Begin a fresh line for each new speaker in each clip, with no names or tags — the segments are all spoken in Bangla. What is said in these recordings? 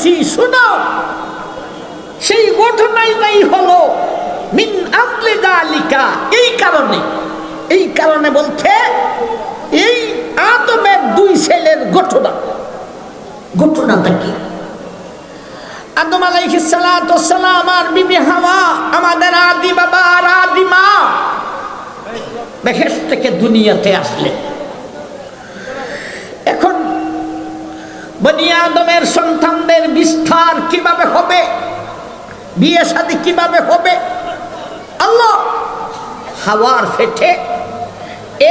বলতেছি শুনো, সেই ঘটনাটাই হলো মিন আমলি যালিকা, এই কারণে বলতে এই আদমের দুই ছেলের ঘটনাটা কি? আদম আলাইহিস সালাতু ওয়াস সালাম আর বিবি হাওয়া, আমাদের আদি বাবা আর আদি মা, বেহেশত থেকে দুনিয়াতে আসলেন। এখন বনি আদমের সন্তানদের বিস্তার কিভাবে হবে, বিয়ে শাদী কিভাবে হবে? আল্লাহ হাওয়ার পেটে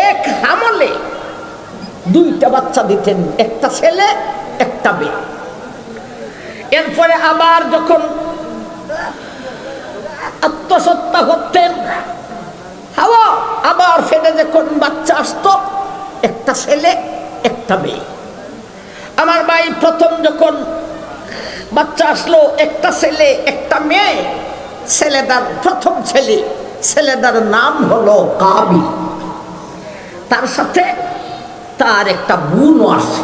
এক হামলে দুইটা বাচ্চা দিতেন, একটা ছেলে একটা মেয়ে। এরপরে আবার যখন আত্মহত্যা করতেন হাওয়া, আবার ফেটে যখন বাচ্চা আসতো, একটা ছেলে একটা মেয়ে। আমার ভাই প্রথম যখন বাচ্চা আসলো, একটা ছেলে একটা মেয়ে, ছেলেটার প্রথম ছেলেটার নাম হলো কাবিল। তার সাথে তার একটা বোনও আছে।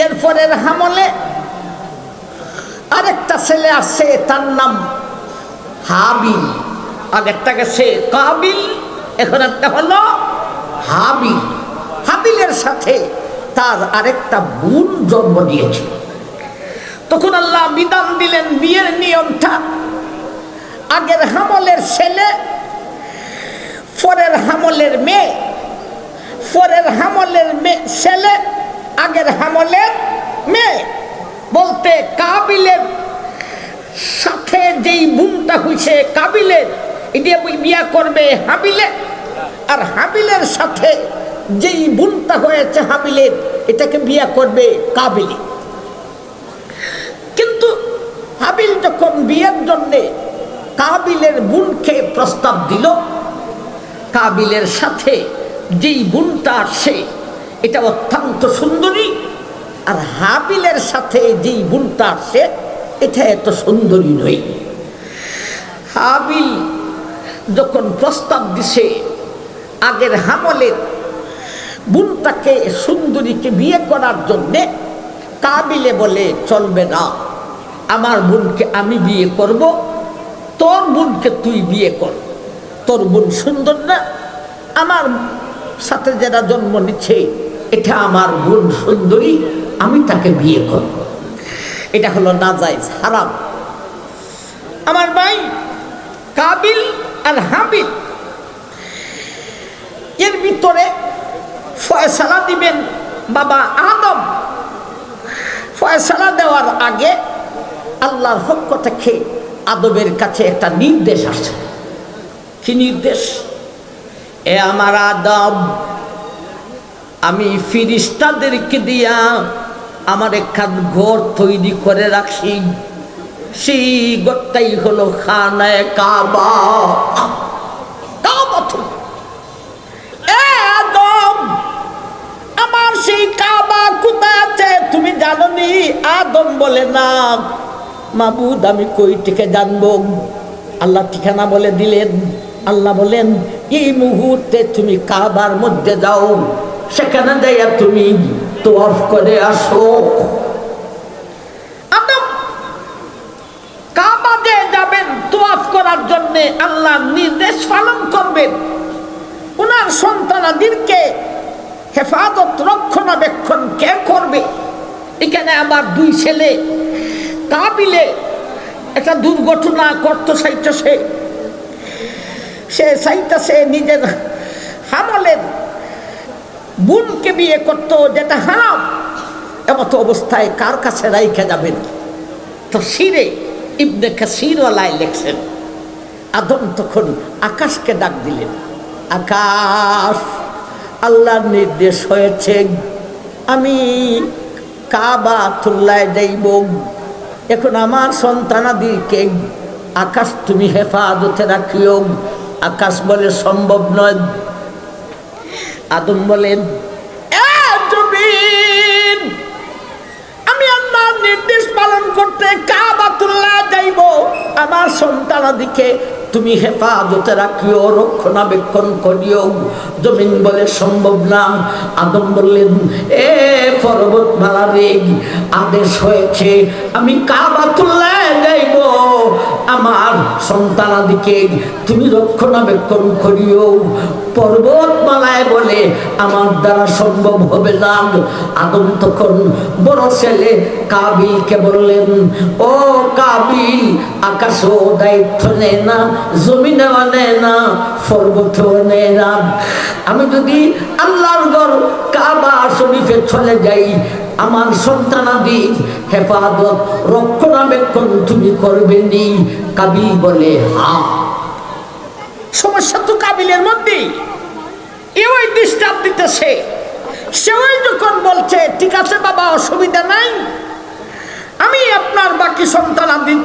এরপরের হামলে আরেকটা ছেলে আছে, তার নাম হাবিল। আর একটা গেছে কাবিল, এখন একটা হলো হাবিল। হাবিলের সাথে তার আরেকটা বোন জন্ম দিয়েছে। তখন আল্লাহ বিধান দিলেন বিয়ের নিয়মটা, আগের হামলের ছেলে, পরের হামলের মেয়ে, পরের হামলের ছেলে, আগের হামলের মেয়ে। বলতে কাবিলের সাথে যেই বোনটা হয়েছে কাবিলের, এটা বিয়া করবে হাবিলে, আর হাবিলের সাথে যেই বোনটা হয়েছে হাবিলের, এটাকে বিয়া করবে কাবিলে। কিন্তু হাবিল যখন বিয়ের জন্যে কাবিলের বোনকে প্রস্তাব দিল, কাবিলের সাথে যেই বোনটা আসে এটা অত্যন্ত সুন্দরী, আর হাবিলের সাথে যেই বোনটা আসে এটা এত সুন্দরী নয়। হাবিল যখন প্রস্তাব দিছে আগের হামলের বোনটাকে, সুন্দরীকে বিয়ে করার জন্যে, কাবিলে বলে চলবে না, আমার বোনকে আমি বিয়ে করব, তোর বোনকে তুই বিয়ে কর। তোর বোন সুন্দর না, আমার সাথে যারা জন্ম নিচ্ছে এটা আমার বোন সুন্দরী, আমি তাকে বিয়ে করব। এটা হলো নাজায়েজ, হারাম। আমার ভাই কাবিল আর হাবিল এর ভিতরে ফয়সালা দিবেন বাবা আদম। ফয়সালা দেওয়ার আগে আল্লাহর পক্ষ থেকে আদমের কাছে একটা নির্দেশ আসছে। কি নির্দেশ? এ আমার আদম, আমি ফিরিস্তাদেরকে দিয়া আমার একখান ঘর তৈরি করে রাখছি, সেই ঘরটাই হলো খানায়ে কাবা। আদম, আমার সেই কাবা কোথায় আছে তুমি জানো নি? আদম বলে না মাবুদ, আমি কই থেকে জানবো? আল্লাহ ঠিকানা বলে দিলেন। আল্লাহ বলেন এই মুহূর্তে তুমি কাবার মধ্যে যাও, সেখানে যাইয়া তুমি তওয়াফ করে আসো। আদম কাবা দিয়ে যাবেন তওয়াফ করার জন্য, আল্লাহ নির্দেশ পালন করবেন। ওনার সন্তানাদিরকে হেফাজত রক্ষণাবেক্ষণ কে করবে? এখানে আমার দুই ছেলে কাবিলে একটা দুর্ঘটনা করতে চাইতেছে, সে নিজের হামলের বোনকে বিয়ে করত, যেটা হারাম। এমত অবস্থায় কার কাছে রাইখা যাবেন? তো সিরে ইবনে কাসির ওয়ালায় লেখছেন, আদম তখন আকাশকে ডাক দিলেন, আকাশ, আল্লাহর নির্দেশ হয়েছে আমি কাবাতুল্লাহ যাইব, এখন আমার সন্তানাদিকে আকাশ তুমি হেফাজতে রাখিও। আকাশ বলে সম্ভব নয়। আদম বলেন আমি আল্লাহর নির্দেশ পালন করতে কাবাতুল্লাহ যাইব, আমার সন্তানাদিকে তুমি হেফাজতে রাখিও, রক্ষণাবেক্ষণ করিও। জমিন বলে সম্ভব না। আদম বললেন, এ পর্বতমালা রে, আদেশ হয়েছে আমি কাবাতুল্লাহ যাইব, আমার সন্তানাদিকে তুমি রক্ষণাবেক্ষণ করিও। পর্বতমালায় বলে আমার দ্বারা সম্ভব হবে না। আদম তখন বড় ছেলে কাবিলকে বললেন, ও কাবিল, আকাশও দায়িত্ব নেয় না, জমিনেও নেয় না, পর্বতেও নেয় না। আমি যদি আল্লাহর ঘর কাবা শরীফে চলে যাই, আমার সন্তানাদি হেফাজত রক্ষণাবেক্ষণ তুমি করবে নি? কাবিল বলে হ্যাঁ। সমস্যা তো কাবিলের মধ্যে, ওই ডিস্টার্ব দিতেছে। সেও যখন বলছে ঠিক আছে বাবা, অসুবিধা নাই, আমি আপনার বাকি সন্তানাদি,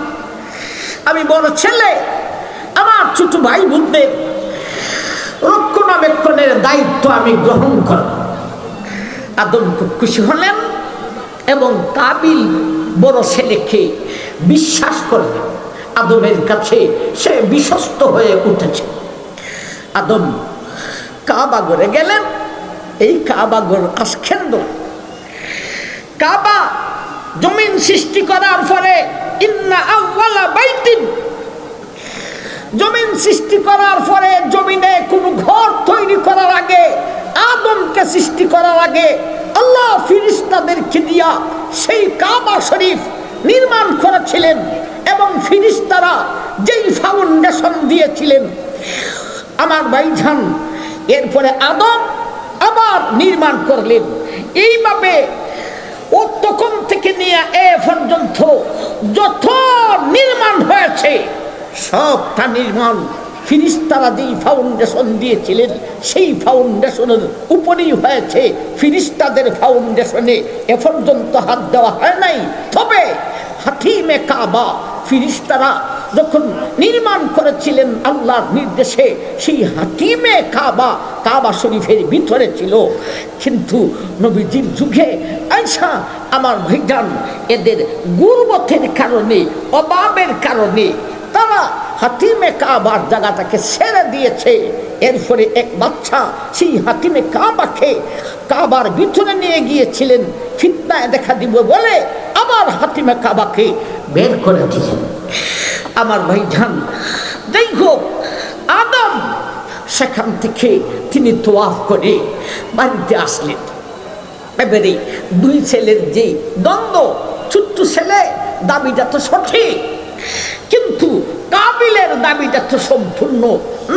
আমি বড় ছেলে, আমার ছোট ভাই বোনদের রক্ষণাবেক্ষণের দায়িত্ব আমি গ্রহণ করব। আদম খুব খুশি হলেন এবং কাবিল বড় ছেলেকে বিশ্বাস করলেন। আদমের কাছে সে বিশ্বস্ত হয়ে উঠেছে। আদম কাবা ঘরে গেলেন। এই কাবা ঘর কাশকেন্দ্র। কাবা জমিন সৃষ্টি করার পরে, ইন্না আউওয়ালা বাইতিন, জমিন সৃষ্টি করার পরে জমিনে কোনো ঘর তৈরি করার আগে, আদমকে সৃষ্টি করার আগে আল্লাহ ফিরিস্তাদেরকে দিয়া সেই কাবা শরীফ নির্মাণ করেছিলেন। এবং ফিরিস্তারা যেই ফাউন্ডেশন দিয়েছিলেন আমার ভাইজান, এরপরে আদম আবার নির্মাণ করলেন। এইভাবে ও তখন থেকে নিয়ে এ পর্যন্ত যত নির্মাণ হয়েছে সবটা নির্মাণ ফিরিস্তারা যেই ফাউন্ডেশন দিয়েছিলেন সেই ফাউন্ডেশনের উপরেই হয়েছে। ফিরিস্তাদের ফাউন্ডেশনে এ পর্যন্ত হাত দেওয়া হয় নাই। তবে হাতিমে কাবা ফিরিস্তারা যখন নির্মাণ করেছিলেন আল্লাহর নির্দেশে, সেই হাতিমে কাবা কাবা শরীফের ভিতরে ছিল। কিন্তু নবীজির যুগে আয়েশা আমার ভাইজান এদের গুরবতের কারণে, অভাবের কারণে তারা হাতিমে কাবার জায়গাটাকে ছেড়ে দিয়েছে। এরপরে এক বাচ্চা সেই হাতিমে কাবাকে কাবার ভিতরে নিয়ে গিয়েছিলেন, ফিতনায় দেখা দিব বলে আবার হাতিমে কাবাকে বের করে দিলেন। আমার ভাইজান যাই হোক, আদম সেখান থেকে তিনি তোয়াফ করে বাড়িতে আসলেন। এবারে দুই ছেলের যে দ্বন্দ্ব, ছোট্ট ছেলে দাবিটা তো সঠিক, কিন্তু কাবিলের দাবিটা তো সম্পূর্ণ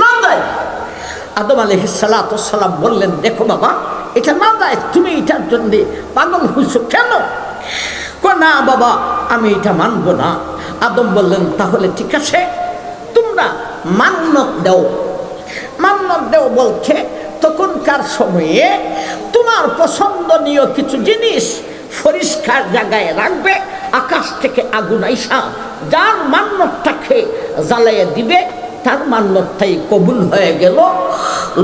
না যায়। আদম আলাইহিস সালাতু ওয়াস সালাম বললেন, দেখো বাবা, এটা না যায়, তুমি এটার জন্য পাগল হইছো কেন? না বাবা, আমি এটা মানব না। আদম বললেন, তাহলে ঠিক আছে, তোমরা মান্যত দাও। মান্যত দাও বলছে তখনকার সময়ে তোমার পছন্দনীয় কিছু জিনিস পরিষ্কার জায়গায় রাখবে, আকাশ থেকে আগুন আইসা যার মান্যতটাকে জ্বালাইয়া দিবে তার মান্যতটাই কবুল হয়ে গেল,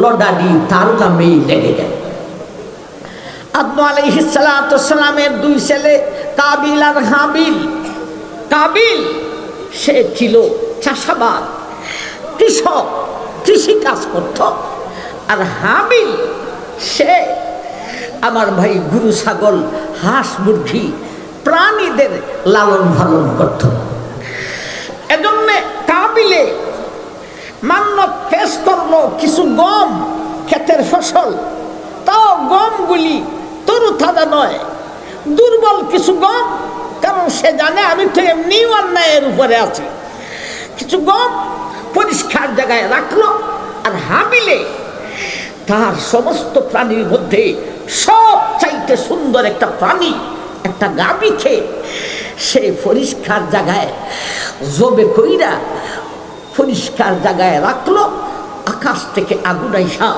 লটারি তার নামেই লেগে গেল। আদম আলাইহিস সালাতু ওয়াস সালামের দুই ছেলে কাবিল আর হাবিল। কাবিল সে ছিল চাষাবাদ, কৃষক, কৃষি কাজ করত। আর হাবিল সে আমার ভাই গরু, ছাগল, হাঁস, মুরগি প্রাণীদের লালন পালন করত। এজন্য কাবিলে মান্যত পেশ করলো কিছু গম, ক্ষেতের ফসল। তাও গমগুলি তরু তাজা নয়, দুর্বল কিছু গম, কারণ সে জানে আমি তো এমনি অন্যায়ের উপরে আছি। কিছু গম পরিষ্কার জায়গায় রাখলো। আর হাবিলে তার সমস্ত প্রাণীর মধ্যে সব চাইতে সুন্দর একটা প্রাণী, একটা গাভীকে সে পরিষ্কার জায়গায় জবে কইরা পরিষ্কার জায়গায় রাখলো। আকাশ থেকে আগুন আইসা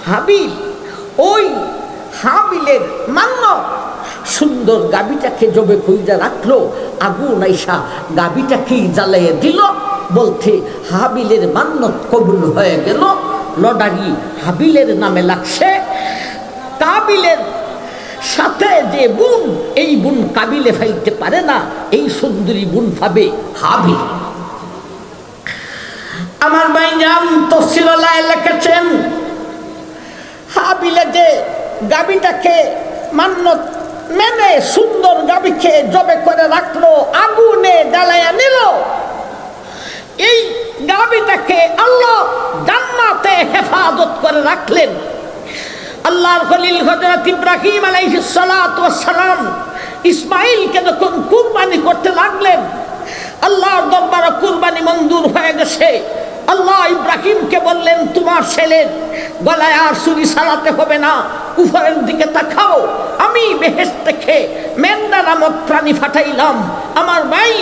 হাবিল ওই হাবিলের মান্য সুন্দর গাভীটাকে জবে কইরা রাখলো, আগুন আইসা গাভীটাকেই জ্বালিয়ে দিল। বলতে হাবিলের মান্যত কবুল হয়ে গেল, লটারি হাবিলের নামে লাগছে। কাবিলের সাথে যে বোন, এই বোন কাবিলে ফেলতে পারে না, এই সুন্দরী বোন পাবে হাবিল। আমার ভাইজান তফসিরুল্লাহ লিখেছেন, হাবিলে যে গাবিটাকে মান্নত মেনে সুন্দর গাবিকে জবে করে রাখলো, আগুনে জ্বালায়া নিল, এই গাবিটাকে আল্লাহ জান্নাতে হেফাজত করে রাখলেন। আল্লাহর খলিল হযরত ইব্রাহিম আলাইহিস সালাতু ওয়াস সালাম ইসমাঈলকে যখন কুরবানি করতে লাগলেন, আল্লাহর দরবারে কুরবানি মঞ্জুর হয়ে গেছে। আল্লাহ ইব্রাহিমকে বললেন, তোমার ছেলের গলায় আর ছুরি চালাতে হবে না, উপরের দিকে তাকাও, আমি বেহেশত থেকে মেন্ডা নামক প্রাণী পাঠাইলাম। আমার ভাই,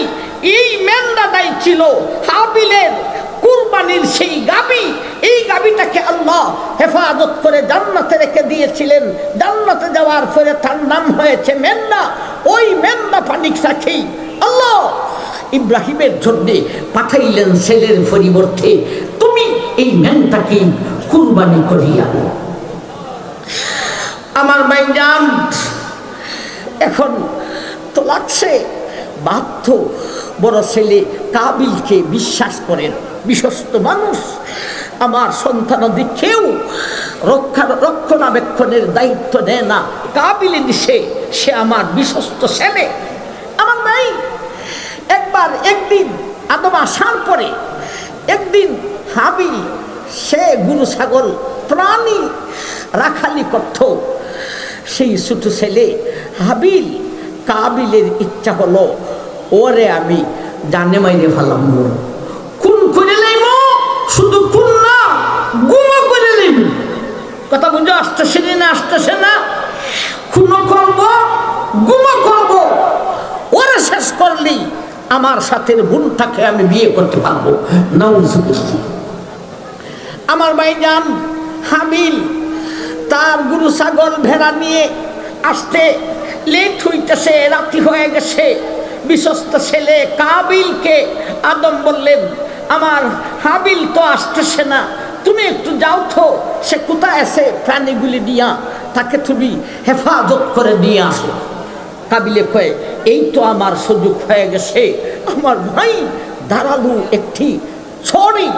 এই মেন্ডাটাই ছিল হাবিলের কুরবানির সেই গাবি। এই গাবিটাকে আল্লাহ হেফাজত করে জান্নাতে রেখে দিয়েছিলেন। জান্নাতে যাওয়ার পরে তার নাম হয়েছে মেন্ডা। ওই মেন্ডা পানিটাকেই আল্লাহ ইব্রাহিমের জন্য পাঠাইলেন ছেলের পরিবর্তে, তুমি এই মেন্ডাকে কুরবানি করিয়া। আমার ভাইজান, এখন তো লাগছে বাধ্য বড় ছেলে কাবিলকে বিশ্বাস করেন, বিশ্বস্ত মানুষ, আমার সন্তানাদি কেউ রক্ষণাবেক্ষণের দায়িত্ব নেয় না, কাবিলে দিছে, সে আমার বিশ্বস্ত ছেলে। আমার ভাই, একদিন আদম আসার পরে একদিন হাবিল সে গরু ছাগল প্রাণী রাখালি করত। সেই ছোট ছেলে হাবিল, কাবিলের ইচ্ছা হলো, ওরে আমি জানে মাইরে ফেলাম, খুন করে লাইব, শুধু খুন না, গুমও করে লাইব। কথা বুঝো আসতেছে না? আসতেছে না? খুনও করব, গুমও করব, ওরে শেষ করলি আমার সাথে বোনটাকে আমি বিয়ে করতে পারবো। নাউজুবিল্লাহ। আমার ভাইজান হাবিল তার গরু ছাগল ভেড়া নিয়ে আসতে লেট হইতেছে, রাতি হয়ে গেছে। বিশ্বস্ত ছেলে কাবিলকে আদম বললেন, আমার হাবিল তো আসতেছে না, তুমি একটু যাও তো, সে কোথায় আছে, প্রাণীগুলি দিয়া তাকে তুমি হেফাজত করে নিয়ে আসো। কাবিলে কয়ে, এই তো আমার সুযোগ হয়ে গেছে। আমার ভাই দাঁড়ালু একটি ছড়ি,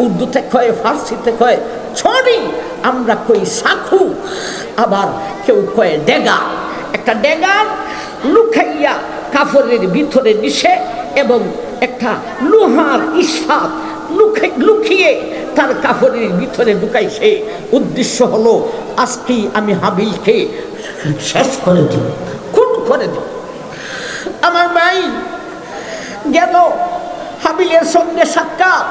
উর্দুতে কয়ে, ফার্সিতে কয়ে ছড়ি, আমরা কই সাখু, আবার কেউ কয়ে ডেগা। একটা ডেগার লুকাইয়া কাপড়ের ভিতরে নিশে এবং একটা লোহার ইস্পাত লুকিয়ে তার কাপড়ের ভিতরে ঢুকাইছে। উদ্দেশ্য হলো, আজকেই আমি হাবিলকে শেষ করে দিব, খুন করে দিব। আমার ভাই গেল হাবিলের সঙ্গে সাক্ষাৎ,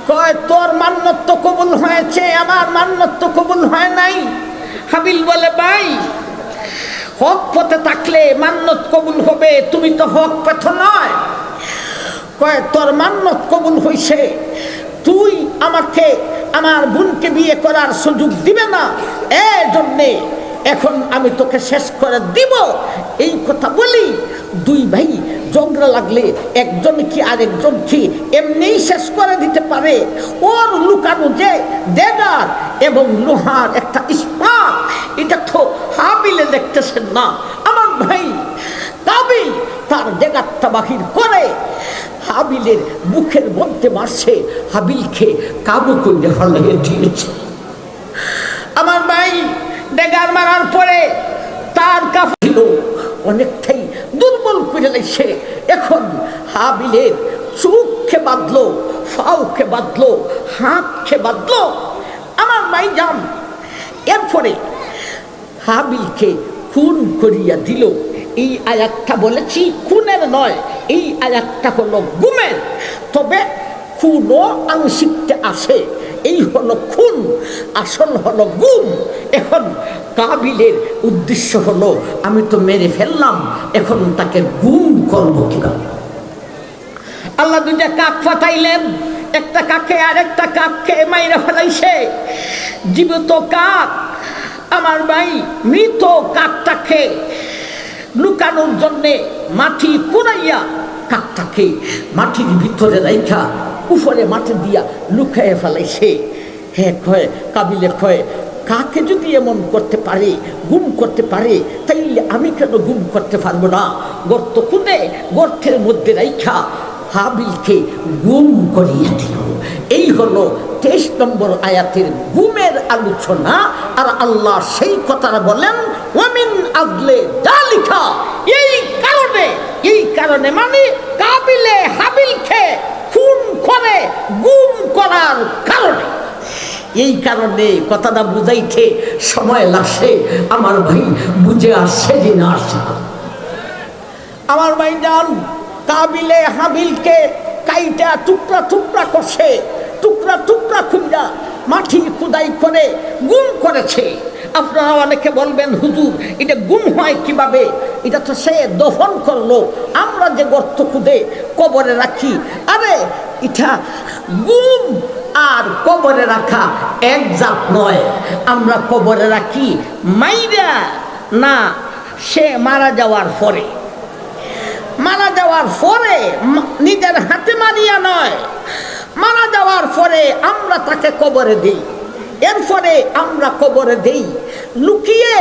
কয় তোর মান্নত তো কবুল হয়েছে, আমার মান্নত তো কবুল হয় নাই। হাবিল বলে, ভাই হক পথে থাকলে মান্নত কবুল হবে, তুমি তো হক পথ নয়। কয় তোর মান্নত কবুল হইছে, তুই আমাকে আমার বোনকে বিয়ে করার সুযোগ দিবে না, এই জন্যে এখন আমি তোকে শেষ করে দিব। এই কথা বলি দুই ভাই ঝগড়া লাগলে একজন কি আরেকজন কি এমনিই শেষ করে দিতে পারে। ওর লুকানো যে দেগার এবং লোহার একটা ইস্পাত, এটা তো হাবিলে দেখতেছেন না। আমার ভাই কাবিল তার দেগারটা বাহির করে হাবিলের বুকের মধ্যে মারছে, হাবিলকে কাবু করে ফেলিয়ে দিয়েছে। আমার ভাই ডেগার মারার পরে তার কাফিল অনেকটাই দুর্বল করে লাগছে। এখন হাবিলের চোখকে বাঁধলো, ফাউকে বাঁধলো, হাতকে বাঁধলো। আমার ভাই যান, এরপরে হাবিলকে খুন করিয়া দিল। এই আয়াতটা বলেছি খুনের নয়, এই আয়াতটা হলো গুমের, তবে খুনও আংশিকটা আসে। এই হলো খুন, আসল হলো গুম। এখন কাবিলের উদ্দেশ্য হলো, আমি তো মেরে ফেললাম, এখন তাকে গুম করবো কিনা। আল্লাহ দুইটা কাক পাঠাইলেন, একটা কাকে আর একটা কাককে মাইরা ফেলাইছে। জীবিত কাক, আমার ভাই মৃত কাকটাকে লুকানোর জন্যে মাটি কুড়াইয়া কাকটাকে মাটির ভিতরে রাইখা উপরে মাটি দিয়া লুকাইয়া ফেলাইছে। হ্যাঁ কয়, কাবিলে কয়, কাকে যদি এমন করতে পারে, গুম করতে পারে, তাইলে আমি কেন গুম করতে পারবো না। গর্ত খুঁড়ে গর্তের মধ্যে রাইখা হাবিলকে গুম করিয়া দিল। এই হলো 23 নম্বর আয়াতের গুমের আলোচনা। আর আল্লাহ সেই কথাটা বলেন ওয়ামিন আদলে জালিকা, এই কারণে মানে কাবিলে হাবিলকে খুন করে গুম করার কারণে। এই কারণে কথাটা বুঝাইতে সময় লাগছে আমার ভাই, বুঝে আসছে যে না আসছে না। আমার ভাই যান কাবিলে হাবিলকে কাইটা টুকরা টুকরা করছে, টুকরা টুকরা খুঁজা মাটি খুদাই করে গুম করেছে। আপনারা অনেকে বলবেন হুজুর এটা গুম হয় কিভাবে? এটা তো সে দফন করলো, আমরা যে গর্ত খুদে কবরে রাখি। আরে এটা গুম আর কবরে রাখা এক জাত নয়। আমরা কবরে রাখি মাইরা না, সে মারা যাওয়ার পরে, মারা যাওয়ার পরে নিজের হাতে মারিয়া নয়, মারা যাওয়ার পরে আমরা তাকে কবরে দিই। এরপরে আমরা কবরে দেই লুকিয়ে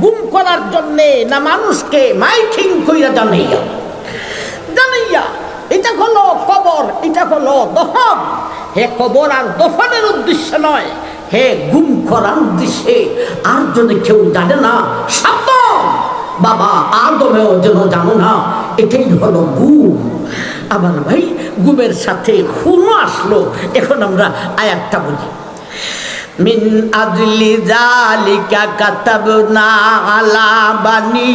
গুম করার জন্যে না মানুষকে মাইকিং কইরা জানাইয়া জানাইয়া এটা হলো কবর, এটা হলো দফন। হে কবর আর দফনের উদ্দেশ্য নয়, হে গুম করার উদ্দেশ্যে। আর যদি কেউ জানে না সাবধান, বাবা আদমেও যেন জানো না, এটাই হলো গুম। আমার ভাই গুমের সাথে খুনও আসলো। এখন আমরা আয়াতটা বুঝি। মিন আজলি যালিকা কাতাবনা আলা বানি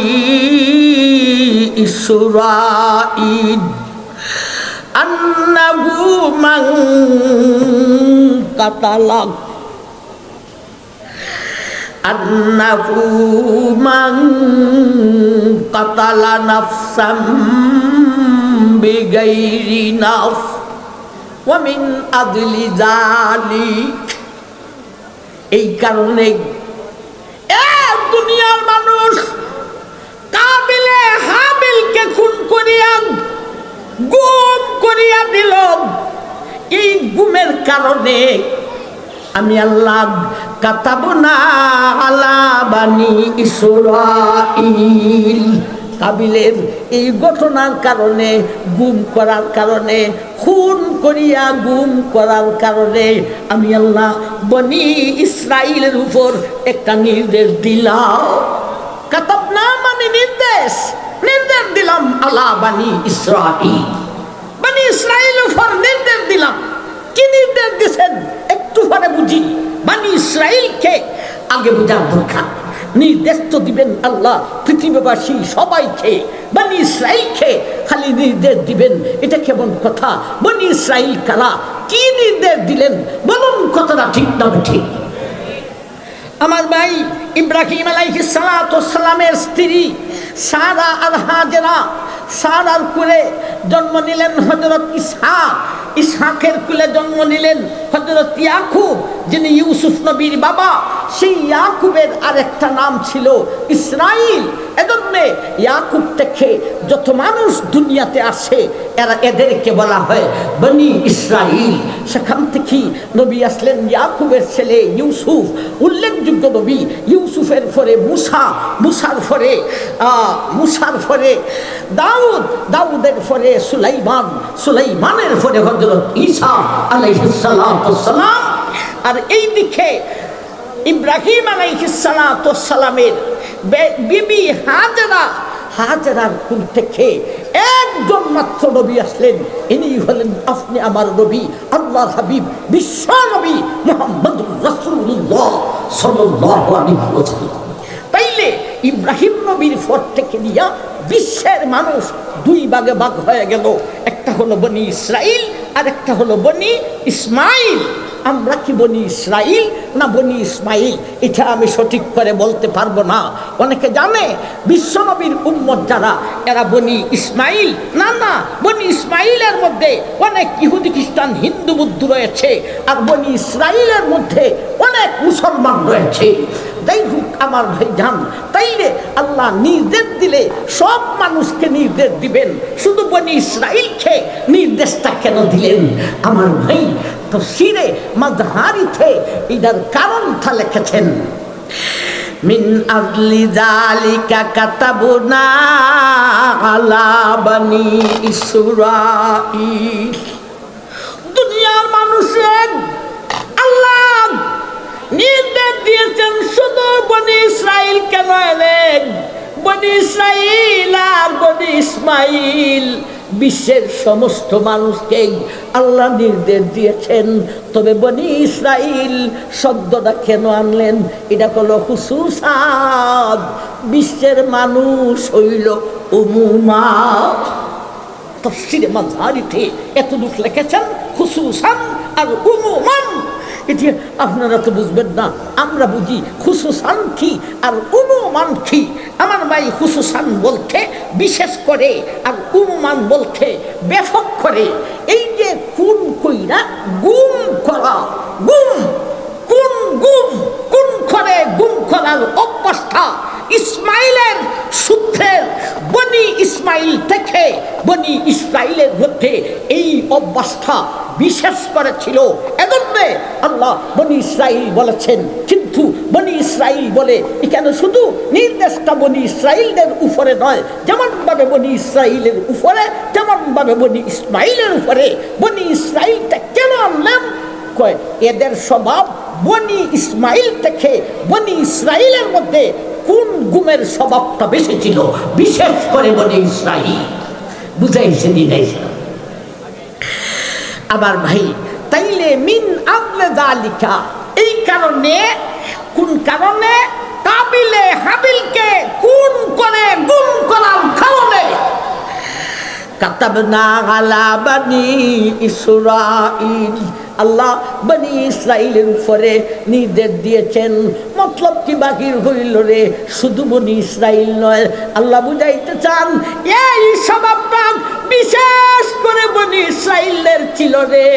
ইসরাঈল আন্নাহু মান কাতালা নাফসাম বিগাইরি নাফস ওয়া মিন আজলি যালিক, এই কারণে দুনিয়ার মানুষ কাবিলে হাবিলকে খুন করিয়া গুম করিয়া দিল। এই গুমের কারণে আমি আল্লাহ কাতাবনা আলা বানি ইসরাঈল, কাবিলের এই ঘটনার কারণে, গুম করার কারণে, খুন করিয়া গুম করার কারণে আমি আল্লাহ বনি ইসরাইলের উপর একটা নির্দেশ দিলাম। কাতাবনা মানে নির্দেশ, নির্দেশ দিলাম আলা বানি ইসরাঈল, বনি ইসরাইলের উপর নির্দেশ দিলাম। কি নির্দেশ দিয়েছেন একটু পরে বুঝি। বনি ইসরাইলকে আগে বুঝার দরকার। নির্দেশ তো দিবেন আল্লাহ পৃথিবীবাসী সবাইকে, বনি ইসরাইলকে খালি নির্দেশ দিবেন এটা কেমন কথা? বনি ইসরাইল কারা, কি নির্দেশ দিলেন বলুন, কথাটা ঠিক না ঠিক? আমার ভাই ইব্রাহিম আলাইহিস সালাতু ওয়াস সালামের স্ত্রী সারা আর হাজেরা, সারার কুলে জন্ম নিলেন হযরত ইসহাক, ইসহাকের কুলে জন্ম নিলেন হযরত ইয়াকুব, যিনি ইউসুফ নবীর বাবা। সেই ইয়াকুবের আরেকটা নাম ছিল ইসরাইল। এজন্য ইয়াকুব থেকে যত মানুষ দুনিয়াতে আসে এদেরকে বলা হয় বনি ইসরাইল। সেখান থেকে নবী আসলেন ইয়াকুবের ছেলে ইউসুফ, উল্লেখযোগ্য নবী। ইউসুফের পরে মুসা, মুসার পরে দাউদ, দাউদের পরে সুলাইমান, সুলাইমানের পরে হযরত ঈসা আলাইহিস সালাতু ওয়াস সালাম। আর এই দিকে ইব্রাহিম আলাইহিস সালাতু ওয়াস সালামের বিবি হাজেরা, হাজেরার কুল থেকে একজন মাত্র নবী আসলেন। ইনি হলেন আপনি আমার নবী, আল্লাহর হাবিব, বিশ্ব নবী মুহাম্মদুর রাসূলুল্লাহ সাল্লাল্লাহু আলাইহি ওয়াসাল্লাম। তাইলে ইব্রাহিম নবীর পর থেকে নিয়া বিশ্বের মানুষ দুই ভাগে ভাগ হয়ে গেল। একটা হলো বনি ইসরাইল আর একটা হলো বনি ইসমাইল। আমরা কি বনি ইসরাইল না বনি ইসমাইল এটা আমি সঠিক করে বলতে পারবো না। অনেকে জানে বিশ্বনবীর উম্মত যারা এরা বনি ইসমাইল। না না, বনি ইসমাইলের মধ্যে অনেক ইহুদি খ্রিস্টান হিন্দু বুদ্ধ রয়েছে, আর বনি ইসরাইলের মধ্যে অনেক মুসলমান রয়েছে। যাই হোক আমার ভাই জান, তাইলে আল্লাহ নির্দেশ দিলে সব মানুষকে নির্দেশ দিবেন, শুধু বনি ইসরাইলকে নির্দেশটা কেন দিলেন? আমার ভাই তাফসীরে মাযহারিতে এটার কারণটা লিখেছেন। মিন আজলি যালিকা কাতাবনা আলা বনি ইসরাঈল। দুনিয়ার মানুষ মানুষের আল্লাহ নির্দেশ দিয়েছেন শুধু বনি ইসরাইল কেন এলেন? বনি ইসরাইল আর বনি ইসমাইল বিশ্বের সমস্ত মানুষকে আল্লাহ নির্দেশ দিয়েছেন। তবে বনি ইসরাইল শব্দটা কেন আনলেন? এটা হলো খুসুসাত, বিশ্বের মানুষ হইল উমুমা। তাফসীরে মাযহারিতে এতটুকু লিখেছেন খুসুসান আর উমুমান। এটি আপনারা তো বুঝবেন না, আমরা বুঝি খুসুসান কি আর উমুমান কি। আমার ভাই খুসুসান বলতে বিশেষ করে আর উমুমান বলতে ব্যাপক করে। এই যে কোন কইরা গুম করা, গুম কোন গুম কোন করে গুম করার অভ্যাসটা ইসমাইলের সূত্রের বনি ইসমাইল থেকে বনি ইসরাইলের মধ্যে এই অভ্যাসটা বিশেষ করে ছিল। এজন্য আল্লাহ বনি ইসরাইল বলেছেন, কিন্তু বনি ইসরাইল বলে এখানে শুধু নির্দেশটা বনি ইসরাইলদের উপরে নয়, যেমন ভাবে বনি ইসরাইলের উপরে তেমন ভাবে বনি ইসমাইলের উপরে। বনি ইসরাইলটা কেন আনলেন? কয় এদের স্বভাব বনি ইসমাইল থেকে বনি ইসরাইলের মধ্যে কোন গুমের স্বভাবটা বেশি ছিল, বিশেষ করে বনি ইসরাইল। বুঝাইছে দিনাইছে আবার ভাই। তাইলে মিন আদলে যালিকা, এই কারণে কোন কারণে কাবিলে হাবিলকে কোন করে গুম করার কারণে কাতাবনা আলা বনি ইসরাইল, আল্লাহ বনি ইসরাইলের উপরে নির্দেশ দিয়েছেন। মতলব কি বাকির হইল রে? শুধু বনি ইসরাইল নয়, আল্লাহ বুঝাইতে চান এই স্বভাবটা বিশেষ করে বনি ইসরাইলের ছিল রে।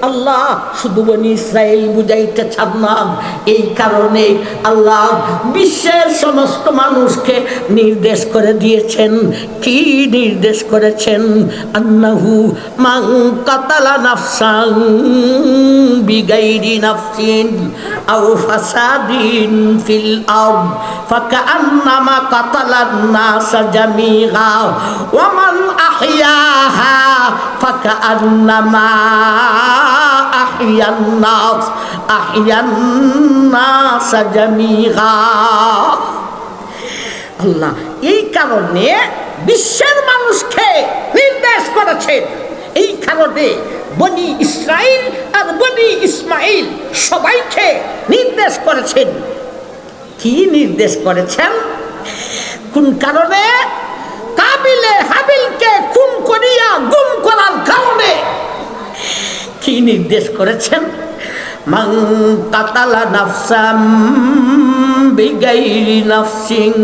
আল্লাহ শুধু বনি ইসরাইল বুঝাইতে চান না, এই কারণে আল্লাহ বিশ্বের সমস্ত মানুষকে নির্দেশ করে দিয়েছেন। কি নির্দেশ করেছেন? আন্নাহু মান কাতালা নাফসান বিগাইরি নাফসিন আও ফাসাদিন ফিল আরদ ফাকান্নামা কাতালান নাসা জামিআ ওয়া মান আহইয়াহা ফাকান্নামা আহইয়ান নাসা জামিআ। আল্লাহ এই কারণে বিশ্বের মানুষকে নির্দেশ করেছেন। এই কারণে বনি ইসরাইল আর বনি ইসমাইল সবাইকে নির্দেশ করেছেন। কি নির্দেশ করেছেন? কোন কারণে? কাবিলে হাবিলকে খুন করিয়া গুম করার কারণে। কি নির্দেশ করেছেন? মান কাতালা নাফসাম বিগাইরি নাফসিন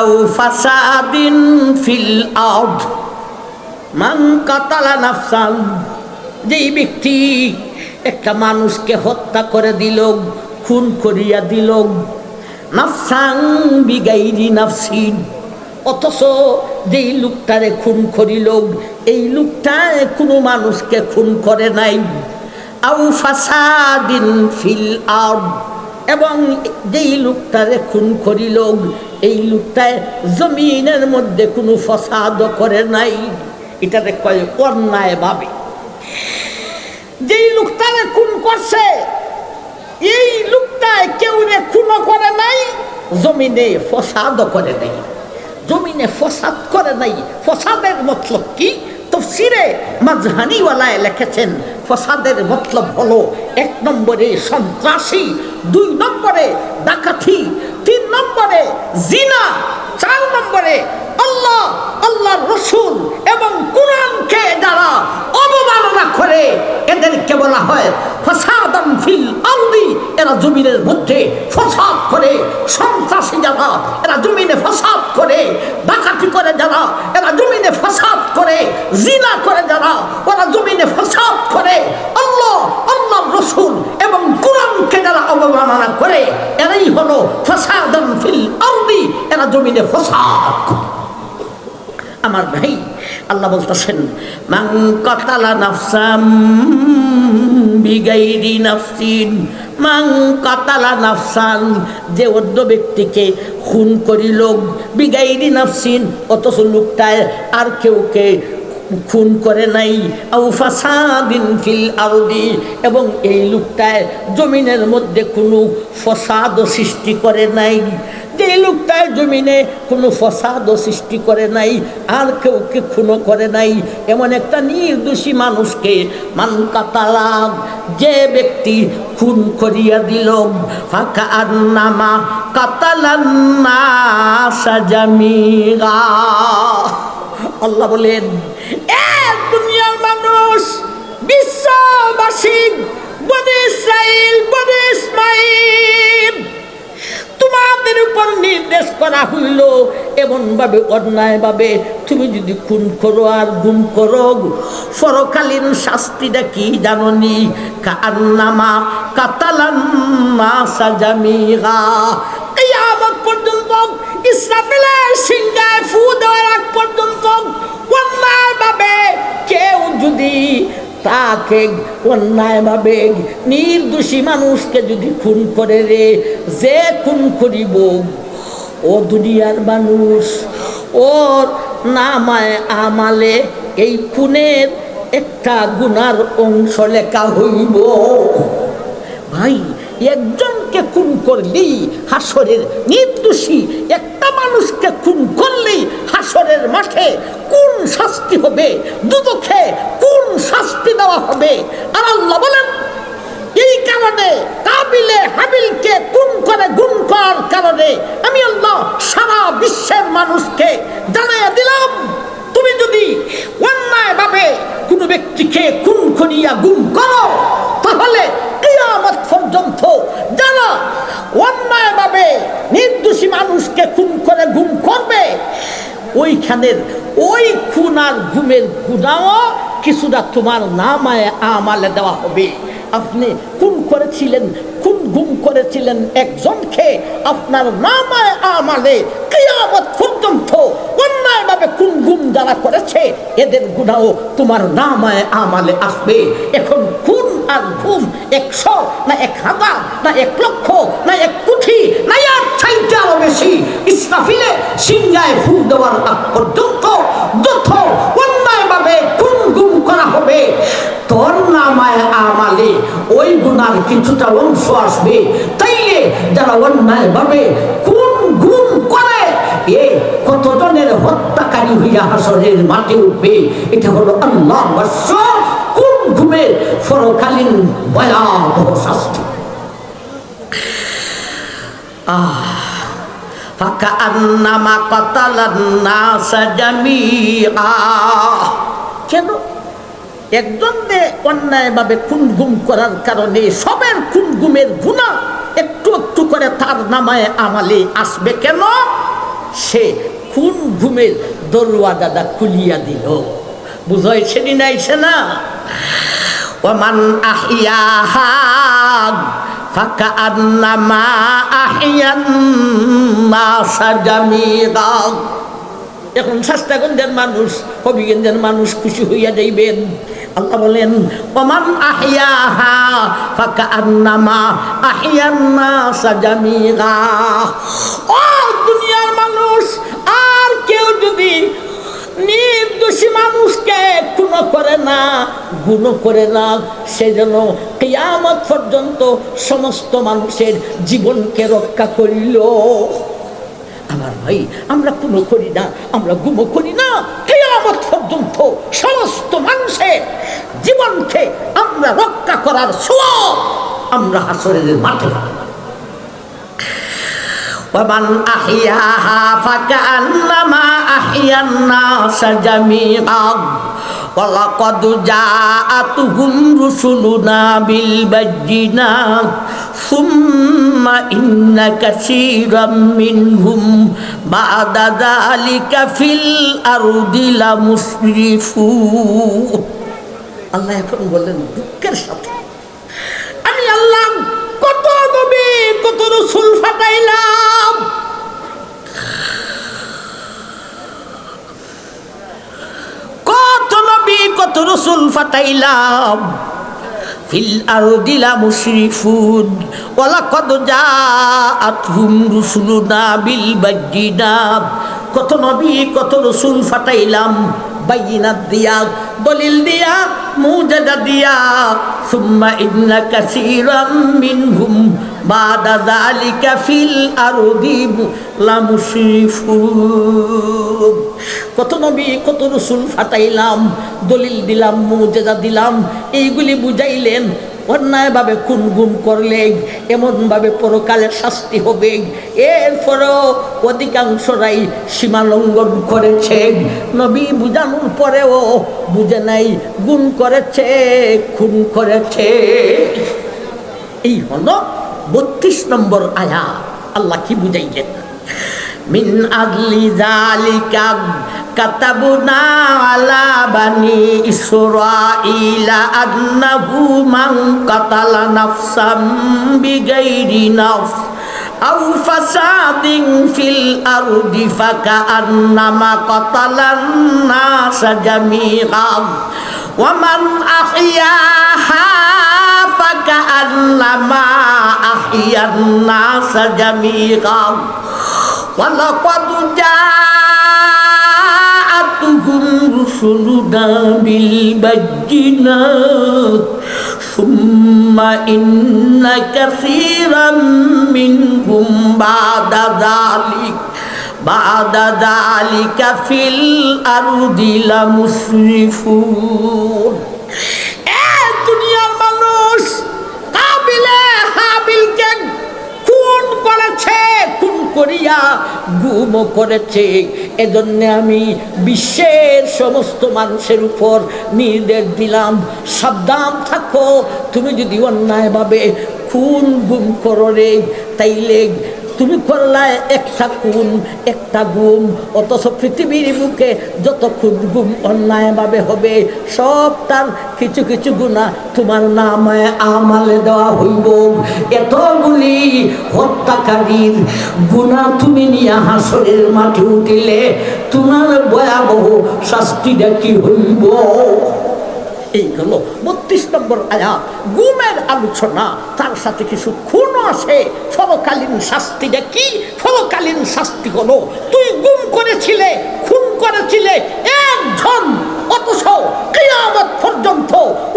আও ফাসাদিন ফিল আরদ। মান কাতালা নাফসান, যেই ব্যক্তি একটা মানুষকে হত্যা করে দিল, খুন করিয়া দিল, নাফসান বিগাইরি নাফসিন, অথচ যেই লোকটারে খুন করিল এই লোকটা কোনো মানুষকে খুন করে নাই। আও ফাসাদিন ফিল আরদ, এবং যেই লোকটারে খুন করিল এই লোকটায় জমিনের মধ্যে কোনো ফসাদ করে নাই। এটারে কয় অন্যায় ভাবে। যেই লোকটারে খুন করছে এই লোকটায় কেউ রে খুন করে নাই, জমিনে ফসাদ করে নাই, জমিনে ফসাদ করে নাই। ফসাদের মতলব কি? তাফসীরে মাযহারিওয়ালায় লিখেছেন ফসাদের মতলব হলো 1 নম্বরে সন্ত্রাসী, 2 নম্বরে ডাকাতি, 3 নম্বরে জিনা, 4 নম্বরে আল্লাহ, আল্লাহর রাসূল এবং কুরআনকে যারা অবমাননা করে এদেরকে বলা হয় ফাসাদান ফিল আরদি। এরা জমিনের মধ্যে ফসাদ করে। সন্ত্রাসী যারা এরা জমিনে ফসাদ করে, ডাকাতি করে যারা এরা জমিনে ফসাদ করে, জিনা করে যারা ওরা জমিনে ফসাদ করে, আল্লাহ, আল্লাহর রাসূল এবং কুরআনকে যারা অবমাননা করে এরাই হলো ফাসাদান ফিল আরদি। এরা জমিনে ফসাদ। আমার ভাই আল্লাহ বলতেছেন মান কাতালা নাফসাম বিগাইরি নাফসিন, মান কাতালা নাফসান, যে অন্য ব্যক্তিকে খুন করিল, বিগাইরি নাফসিন, অথচ লোকটায় আর কেউকে খুন করে নাই, আও ফাসাদিন ফিল আরদি, এবং এই লোকটায় জমিনের মধ্যে কোনো ফসাদ সৃষ্টি করে নাই। যে লোকটায় জমিনে কোনো ফসাদ সৃষ্টি করে নাই, আর কেউকে খুনও করে নাই, এমন একটা নির্দোষী মানুষকে মান কাতালা, যে ব্যক্তি খুন করিয়া দিল, ফাঁকা আন্নামা কাতালান্নাসা জামিআ। আল্লাহ বলেন, এক দুনিয়ার মানুষ, বিশ্ববাসী, বনি ইসরাইল, বনি ইসমাইল, তোমাদের উপর নির্দেশ করা হইল এমন ভাবে, অন্যায় ভাবে তুমি যদি খুন করো আর গুম করো, পরকালীন শাস্তিটা কি জানোনি? কান্নামা কাতালান্নাসা জামিআ। কিয়ামত পর্যন্ত, ইসরাফিলের সিংহায় ফু দেওয়ার আগ পর্যন্ত অন্যায় ভাবে কেউ যদি তাকে অন্যায়ভাবে নির্দোষী মানুষকে যদি খুন করে রে, যে খুন করিব ও দুনিয়ার মানুষ, ওর নামায় আমালে এই খুনের একটা গুনার অংশ লেখা হইব। ভাই, একজনকে খুন করলেই হাসরের, নির্দোষী একটা মানুষকে খুন করলেই হাসরের মাঠে কোন শাস্তি হবে, দুদকে কোন শাস্তি দেওয়া হবে। আর আল্লাহ বলেন, এই কারণে কাবিলে হাবিলকে খুন করে গুম করার কারণে আমি আল্লাহ সারা বিশ্বের মানুষকে জানাইয়া দিলাম, তুমি যদি অন্যায়ভাবে কোনো ব্যক্তিকে খুন করিয়া গুম করো, তাহলে কিয়ামত পর্যন্ত যারা অন্যায়ভাবে নির্দোষী মানুষকে খুন করে গুম করবে, ওইখানের ওই খুন আর গুমের গুনাও কিছুটা তোমার নামায় আমালে দেওয়া হবে। আপনি খুন করেছিলেন, খুন গুম করেছিলেন একজনকে, আপনার নামায় আমালে কিয়ামত পর্যন্ত অন্যায়ভাবে খুন গুম যারা করেছে এদের গুনাহ তোমার নামায় আমালে আসবে। এখন খুন আর গুম 100 না 1000 না 1 লক্ষ না 1 কোটি না এর চাইতে আরো বেশি, ইসরাফিলে সিংহায় ফু দেওয়ার আগ পর্যন্ত যত অন্যায়ভাবে খুন গুম করা হবে, তোর নামায় আমালে ওই গুনার কিছুটা অংশ আসবে। তাইলে যারা অন্যায়ভাবে খুন গুম করে, এ কতজনের হত্যাকারী হইয়া হাসরের মাঠে উঠবে। এটা হলো আল্লাহর বাক্য, খুন গুমের পরকালীন ভয়াবহ শাস্তি। ফাকান্নামা কাতালান্নাসা জামিআ। কেন? একজনকে অন্যায়ভাবে খুন গুম করার কারণে সবের খুন গুমের গুনাহ একটু একটু করে তার নামায় আমালে আসবে। কেন? সে খুন গুমের দরওয়াজাটা খুলিয়া দিল। বুঝাইছে নি নাইছে না? ওমান আহিয়াহা ফাকান্নামা আহিয়ান নাসা জামিআ। এখন শাস্তাগঞ্জের মানুষ, হবিগঞ্জের মানুষ খুশি হইয়া যাইবেন। আল্লাহ বলেন, ওমান আহিয়াহা ফাকান্নামা আহিয়ান নাসা জামিআ। ও দুনিয়ার মানুষ, আর কেউ যদি নির্দোষী মানুষকে খুন করে না, গুণ করে না, সে যেন কিয়ামত পর্যন্ত সমস্ত মানুষের জীবনকে রক্ষা করিল। আমার ভাই, আমরা খুনও করি না, আমরা গুমও করি না, কিয়ামত পর্যন্ত সমস্ত মানুষের জীবনকে আমরা রক্ষা করার সওয়াব আমরা হাসরের মাঠে পাব। ওয়ামান আহিয়াহা ফাকান্নামা আহিয়ান নাসা জামিআ। ওয়ালাকাদ জাআতুহুম রুসুলুনা বিল বায়্যিনাত সুম্মা ইন্না কাসীরাম মিনহুম বা'দা যালিকা ফিল আরদি লামুসরিফুন। আল্লাহ এখন বললেন দুঃখের সাথে, আমি আল্লাহ কত নবী কত রাসূল পাঠাইলাম, কত নবী কত রাসূল পাঠাইলাম, ফিল আরদি লামুসরিফুন। ওয়ালাকাদ জাআতহুম রুসুলুনা বিল বায়্যিনাত। কত নবী কত রাসূল পাঠাইলাম বাইয়িনাত দিয়া, দলিল দিয়া, মুজিজা দিয়া, সুম্মা ইন্না কাসীরাম মিনহুম বাদা যালিকা ফিল আরদি লামুসরিফুন। কত নবী কত রাসূল ফাটাইলাম, দলিল দিলাম, মুজিজা দিলাম, এইগুলি বুঝাইলেন অন্যায়ভাবে খুন গুম করলে এমনভাবে পরকালে শাস্তি হবে। এরপরও অধিকাংশরাই সীমা লঙ্ঘন করেছে, নবী বুঝানোর পরেও বুঝে নাই, গুম করেছে, খুন করেছে। এই হলো 32 নম্বর আয়াত। আল্লাহ কি বুঝাইলেন? মিন আগলি যালিকা কাতাবনা আলা বানি ইসরাঈলা আন্নাহু মান কাতালা নাফসাম বিগাইরি নাফস আও ফাসাদিন ফিল আরদি ফাকান্নামা কাতালান নাসা জামিআন ওয়া মান আহইয়াহা ফাকান্নামা আহইয়ান নাসা জামিআন ওয়া লাকাদ জাআতুহুম রুসুলুনা বিল বায়্যিনাত সুম্মা ইন্না কাসীরাম মিনহুম বা'দা যালিকা ফিল আরদি লামুসরিফুন। দুনিয়ার মানুষ কাবিলে হাবিলকে খুন করেছে, খুন করিয়া গুম করেছে। এজন্য আমি বিশ্বের সমস্ত মানুষের উপর নির্দেশ দিলাম, সাবধান থাকো। তুমি যদি অন্যায়ভাবে খুন গুম করো রে, তাইলে তুমি করলা একটা খুন একটা গুম, অথচ পৃথিবীর বুকে যত খুন গুম অন্যায়ভাবে হবে সব তার কিছু কিছু গুনাহ তোমার নামে আমালে দেওয়া হইব। এতগুলি হত্যাকারীর গুনাহ তুমি নিয়ে হাসরের মাঠে উঠিলে তোমার ভয়াবহ শাস্তিটা কি হইব? এই হলো 32 নম্বর আয়াত, গুমের আলোচনা। তার সাথে কিছু খুন আছে। ফলকালীন শাস্তিটা কি? ফলকালীন শাস্তি হলো তুই গুম করেছিলে, খুন করেছিলে একজন, অথচ কিয়ামত পর্যন্ত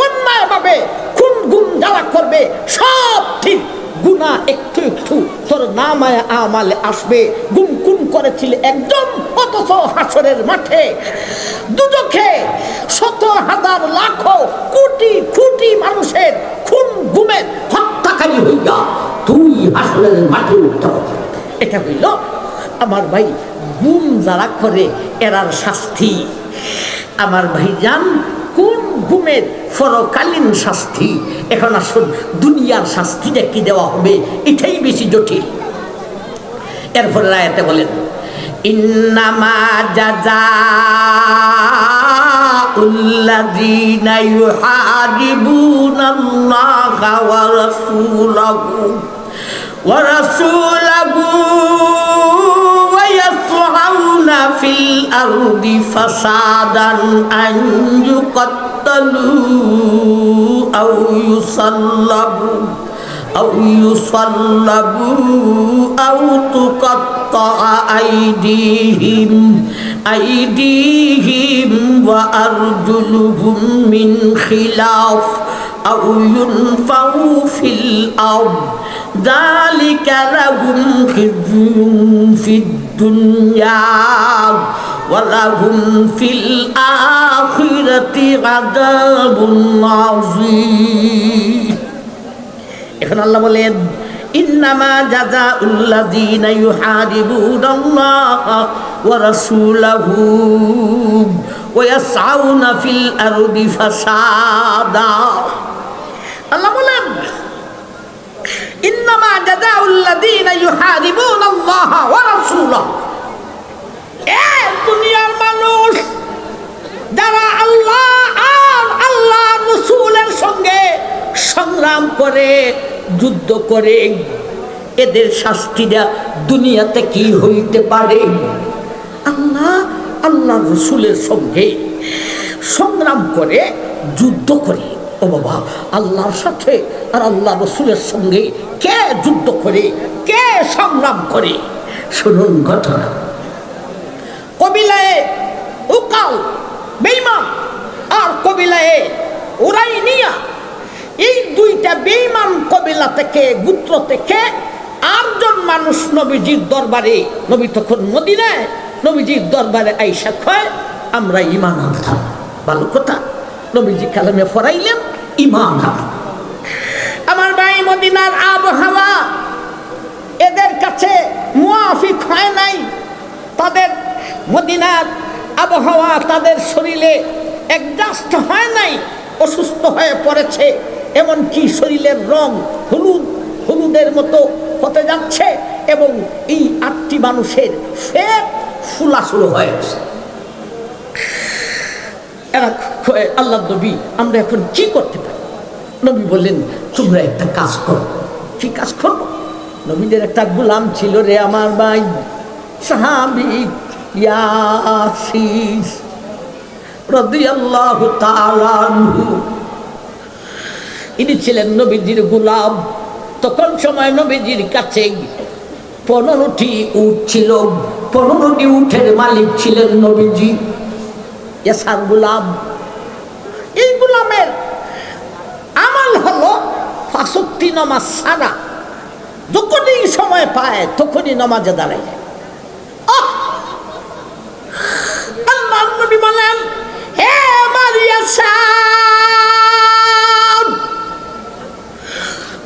অন্যায়ভাবে খুন গুম যারা করবে সব ঠিক গুনাহ একটু একটু তোর নামায় আমালে আসবে। গুম খুন করেছিলে একজন, অথচ হাসরের মাঠে দুজখে শত হাজার লাখ কোটি কোটি মানুষের খুন গুমের হত্যাকারী হইয়া তুই হাসরের মাঠে উঠতে হবে। এটা হইল আমার ভাই গুম যারা করে এরার শাস্তি। আমার ভাইজান, কোন গুমের পরকালীন শাস্তি। এখন আসুন দুনিয়ার শাস্তিটা কি দেওয়া হবে, এটাই বেশি জটিল। এরপরে আয়াতে বলেন ইন্নামা জাযাউল্লাযীনা ইউহারিবুনাল্লাহা ওয়া রাসূলাহু ওয়া ইয়াসআউনা ফিল আরদি ফাসাদান আন ইউকাত্তালু আও ইউসাল্লাবু আও তুকাত্তাআ আইদিহিম ওয়া আরজুলুহুম মিন খিলাফ আও ইউনফাউ ফিল আরদ যালিকা লাহুম খিজয়ুন ফিদ দুনিয়া ওয়া লাহুম ফিল আখিরাতি আযাবুন আযীম। এখন আল্লাহ বলেন ইন্নামা জাযাউল্লাযীনা ইউহারিবুনাল্লাহা ওয়া রাসূলাহু ওয়া ইয়াসআউনা ফিল আরদি ফাসাদা। আল্লাহ বলেন ইন্নামা জাযাউল্লাযীনা ইউহারিবুনাল্লাহা ওয়া রাসূলাহু। দুনিয়ার মানুষ যারা আল্লাহ আর আল্লাহ রাসূলের সঙ্গে সংগ্রাম করে, যুদ্ধ করে, এদের শাস্তিটা দুনিয়াতে কি হইতে পারে? আল্লাহ আল্লাহ রসুলের সঙ্গে সংগ্রাম করে, যুদ্ধ করে। ও বাবা, আল্লাহর সাথে আর আল্লাহ রসুলের সঙ্গে কে যুদ্ধ করে, কে সংগ্রাম করে? শুনুন ঘটনা। কবিলায় উকাল কবিলায় উরাইনিয়া, এই দুইটা বেঈমান কবিলা থেকে, গোত্র থেকে 8 জন মানুষ নবীজির দরবারে, নবী তখন মদিনায়, নবীজির দরবারে আইসা কয় আমরা ঈমান আনতাম। ভালো কথা, নবীজি কালামে পড়াইলেন ঈমান। আমার ভাই, মদিনার আবহাওয়া এদের কাছে মুআফিক হয় নাই। তাদের মদিনার আবহাওয়া তাদের শরীরে অ্যাডজাস্ট হয় নাই, অসুস্থ হয়ে পড়েছে। এমনকি শরীরের রং হলুদের মতো হতে যাচ্ছে এবং এই 8টি মানুষের পেট ফুলা শুরু হয়েছে। এরা আল্লাহ নবী, আমরা এখন কি করতে পারি? নবী বললেন তোমরা একটা কাজ করো। কি কাজ করবো? নবীদের একটা গোলাম ছিল রে আমার ভাই, সাহাবী ইয়াসির রাদিয়াল্লাহু তাআলা আনহু। ইনি ছিলেন নবীজির গোলাম। তখন সময় নবীজির কাছে 15টি উট ছিল। 15টি উটের মালিক ছিলেন নবীজি। ইয়াসার গোলাম। এই গোলামের আমল হলো 5 ওয়াক্ত নামাজ ছাড়া যখনই সময় পায় তখনই নামাজে দাঁড়ায়। আল্লাহর নবী বলেন, হে আমার ইয়াসার,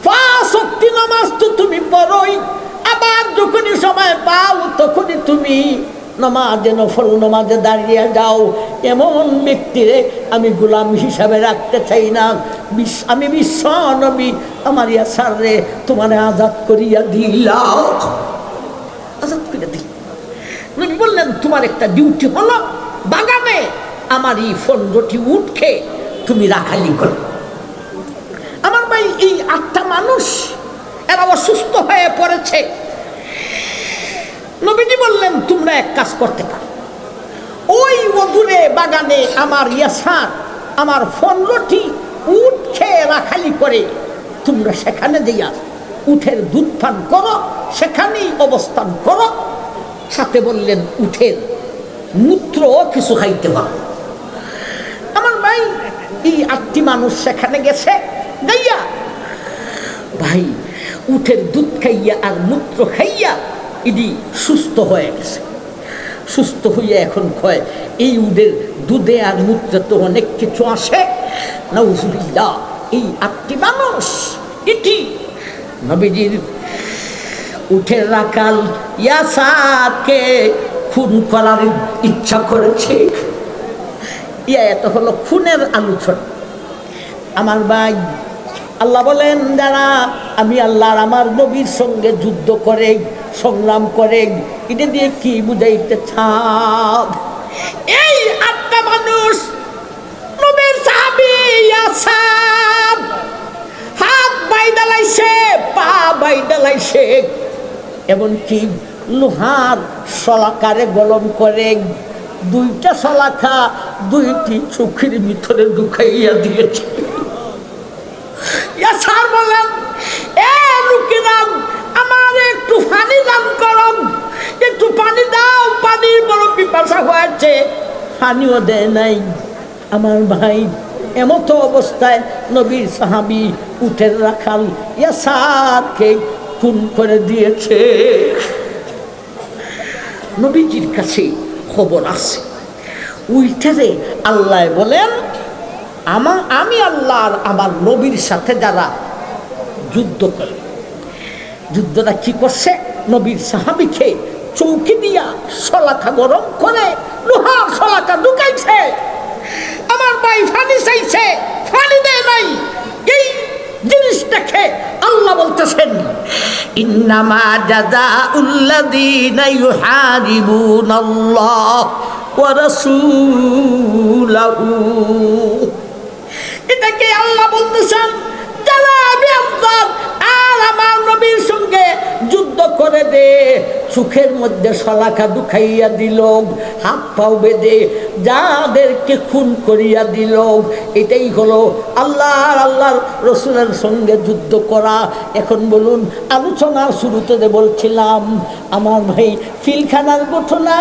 5 ওয়াক্ত নামাজ তো তুমি পড়োই, আবার যখনই সময় পাও তখনই তুমি নামাজে, নফল নামাজে দাঁড়িয়ে যাও। এমন ব্যক্তিরে আমি গোলাম হিসাবে রাখতে চাই না। আমি বিশ্ব নবী আমার ইয়াসার রে তোমার আজাদ করিয়া দিলাম। আজাদ করে দিল। নবী বললেন তোমার একটা ডিউটি হলো বাগানে আমার এই 15টি উটকে তুমি রাখালি করো। আমার ভাই, এই 8টা মানুষ এরা অসুস্থ হয়ে পড়েছে। নবীজি বললেন তোমরা এক কাজ করতে পারো, ওই অদূরে বাগানে আমার ইয়াসার আমার 15টি উট খেয়ে রাখালি করে তোমরা সেখানে যাইয়া উটের দুধ পান করো, সেখানেই অবস্থান করো। সাথে বললেন উটের মূত্রও কিছু খাইতে পারো। আমার ভাই, এই 8টি মানুষ সেখানে গেছে। গাইয়া ভাই উটের দুধ খাইয়া আর মূত্র খাইয়া ইনি সুস্থ হয়ে গেছে। সুস্থ হইয়া এখন কয় এই উটের দুধে আর মূত্রে তো অনেক কিছু আসে। নাউজুবিল্লাহ, এই 8টি মানুষ এটি নবীজির উঠে রাখাল ইয়াসারকে খুন করার ইচ্ছা করেছে। এত হলো খুনের আলোচনা। আমার ভাই, আল্লাহ বলেন যারা আমি আল্লাহর আমার নবীর সঙ্গে যুদ্ধ করে সংগ্রাম করে, এটা দিয়ে কি বুঝাইতে চান? এই 8টা মানুষ নবীর সাহাবী ইয়াসার হাত বাইদা লাইছে, পা বাইদা লাইছে, এমনকি লোহার শলাকারে গলম করে 2টা শলাকা 2টি চোখের ভিতরে ঢুকাইয়া দিয়েছে। ইয়াসার বলেন, এ লোকেরা আমার একটু পানি দান করো, একটু পানি দাও, পানির বড় পিপাসা হয়েছে। পানিও দেয় নাই। আমার ভাই, এমতো অবস্থায় নবীর সাহাবী উটের রাখাল ইয়াসারকে খুন করে দিয়েছে। নবীজির কাছে খবর আছে। উইটারে আল্লাহ বলেন আমি আল্লাহর আমার নবীর সাথে যারা যুদ্ধ করে, যুদ্ধটা কি করছে? নবীর সাহাবীকে চৌকি দিয়া শলাকা গরম করে লোহার শলাকা ঢুকাইছে। আমার ভাই ফানি চাইছে, ফানি দেয় নাই। এই জিনিসটাকে আল্লাহ বলতেছেন, ইন্নামা জাযাউল্লাযীনা ইউহারিবুনাল্লাহ ওয়া রাসূলাহু। এটাকে আল্লাহ বলতেছেন যারা আমি আল্লাহ আর আমার নবীর সঙ্গে যুদ্ধ করে দে, চোখের মধ্যে শলাকা ঢুকাইয়া দিল, হাত পাও বেঁধে যাদেরকে খুন করিয়া দিল, এটাই হলো আল্লাহর রসুলের সঙ্গে যুদ্ধ করা। এখন বলুন, আলোচনার শুরুতে বলছিলাম আমার ভাই পিলখানার ঘটনা,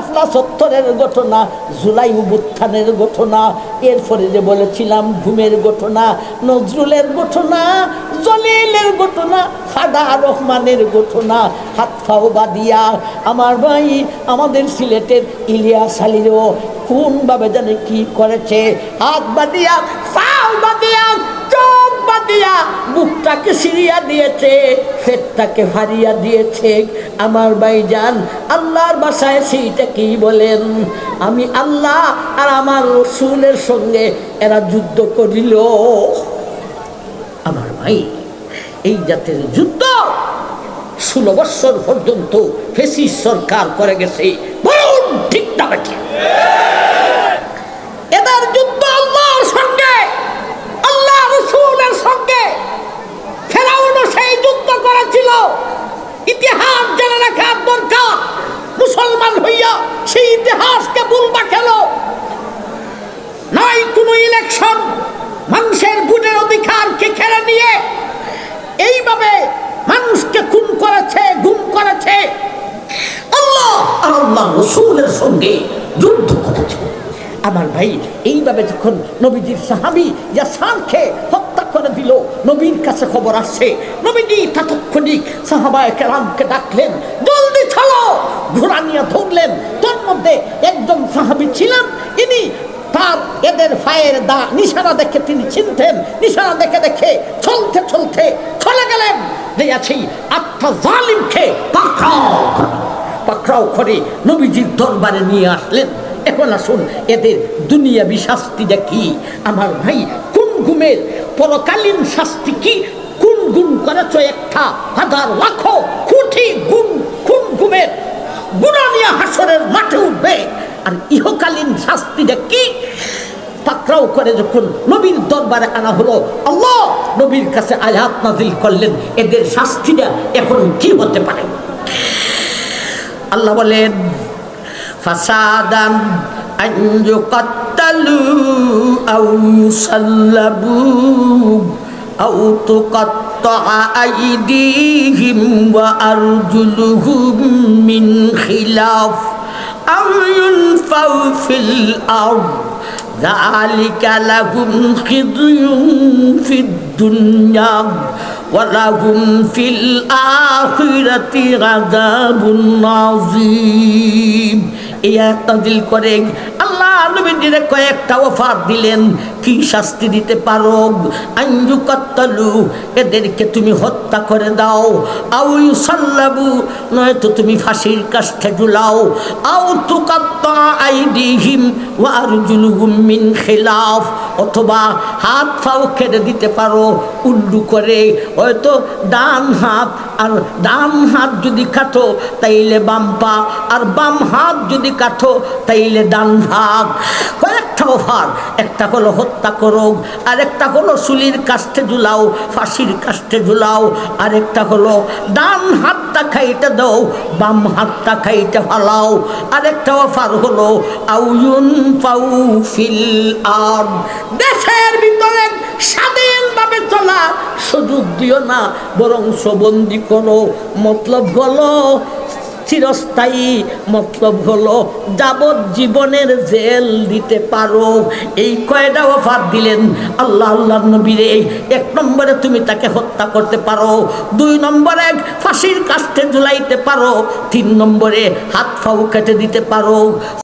শাপলা চত্বরের ঘটনা, জুলাই অভ্যুত্থানের ঘটনা, এরপরে যে বলেছিলাম ঘুমের ঘটনা, নজরুলের ঘটনা, জলিলের ঘটনা, ফাদা রহমানের ঘটনা, হাত ফাও বাদিয়া আমার ভাই আমাদের সিলেটের ইলিয়াস আলীরও কোনভাবে জানে কি করেছে, হাত বাদিয়া, ফাও বাদিয়া, চোখ বাদিয়া, বুকটাকে সিরিয়া দিয়েছে, পেটটাকে হারিয়া দিয়েছে। আমার ভাইজান আল্লাহর বাসায় সেইটা কি বলেন, আমি আল্লাহ আর আমার রসুলের সঙ্গে এরা যুদ্ধ করিল। আমার ভাই এই জাতের যুদ্ধ 16 বছর পর্যন্ত ফেসিস সরকার করে গেছে, বলুন ঠিক না বেঠি? এদের যুদ্ধ আল্লাহর সঙ্গে, আল্লাহ রসুলের সঙ্গে। ফেরাউনও সেই যুদ্ধ করেছিল। ইতিহাস জেনে রাখার দরকার। মুসলমান হইয়া সেই ইতিহাসকে ভুলবা কেন? নয় কোনো ইলেকশন মানুষের ভোটের অধিকারকে কেড়ে নিয়ে এইভাবে মানুষকে খুন করেছে, গুম করেছে। আল্লাহ আর আল্লাহ রসুলের সঙ্গে যুদ্ধ করেছে। আমার ভাই এইভাবে যখন নবীজির সাহাবী ইয়াসারকে হত্যা করে দিল, নবীর কাছে খবর আসছে। নবীজি তৎক্ষণিক সাহাবায়ে কেরামকে ডাকলেন, জলদি চলো। ঘোড়া নিয়ে ধরলেন। তার মধ্যে একজন সাহাবী ছিলেন, ইনি তার এদের পায়ের নিশানা দেখে তিনি চিনতেন। নিশানা দেখে দেখে চলতে চলতে চলে গেলেন। দেখেছি আত্মা জালিমকে পাকড়াও করে নবীজির দরবারে নিয়ে আসলেন। এখন আসুন এদের দুনিয়াবি শাস্তিটা কি? আমার ভাই কোন গুমের পরকালীন শাস্তি কি? কোন গুণ করেছ? 1,000 লাখ কোটি গুণ কোন গুমের গুণা নিয়ে হাসরের মাঠে উঠবে। আর ইহকালীন শাস্তিটা কি? পাকড়াও করে যখন নবীর দরবারে আনা হলো, আল্লাহ নবীর কাছে আয়াত নাযিল করলেন, এদের শাস্তিটা এখন কি হতে পারে? আল্লাহ বলেন, ফাসাদান আন ইউকাত্তালু আও ইউসাল্লাবু আও তুকাত্তাআ আইদিহিম ওয়া আরজুলুহুম মিন খিলাফ আও ইউনফাউ ফিল আরদ যালিকা লাহুম খিযুন ফিদ দুনিয়া ওয়া লাহুম ফিল আখিরাতি আযাবুন আযীম। এই আয়াত নাযিল করে আল্লাহ নবীর কয়েকটা অফার দিলেন, কি শাস্তি দিতে পারো? আনজুকাত্তালু, এদেরকে তুমি হত্যা করে দাও। আও ইউসাল্লাবু, নয়তো তুমি ফাঁসির কাষ্ঠে ঝুলাও। আও তুকাত্তা আইদিহিম ওয়া আরজুলুহুম মিন খিলাফ, অথবা হাত পাও কেটে দিতে পারো উল্লু করে। হয়তো ডান হাত যদি কাটো তাইলে বাম পা, আর বাম হাত যদি কাটো তাইলে ডান ভাগ। কয়েকটা অফার, একটা হলো হত্যা করো, আর একটা হলো চুলির কাষ্ঠে ঝুলাও, ফাঁসির কাষ্ঠে ঝুলাও, আর একটা হলো ডান হাতটা খাইতে দাও, বাম হাতটা খাইতে ফালাও। আর একটা অফার হলো আউয়ুন পাউ ফিল আরদ, দেশের ভিতরে স্বাধীনভাবে চলা সুযোগ দিও না, বরং বন্দি করো। মতলব হলো চিরস্থায়ী, মতলব হলো যাবজ্জীবনের জেল দিতে পারো। এই কয়টা অফার দিলেন আল্লাহ নবীরে। 1 নম্বরে তুমি তাকে হত্যা করতে পারো, 2 নম্বরে ফাঁসির কাষ্ঠে ঝুলাইতে পারো, 3 নম্বরে হাত পাও কেটে দিতে পারো।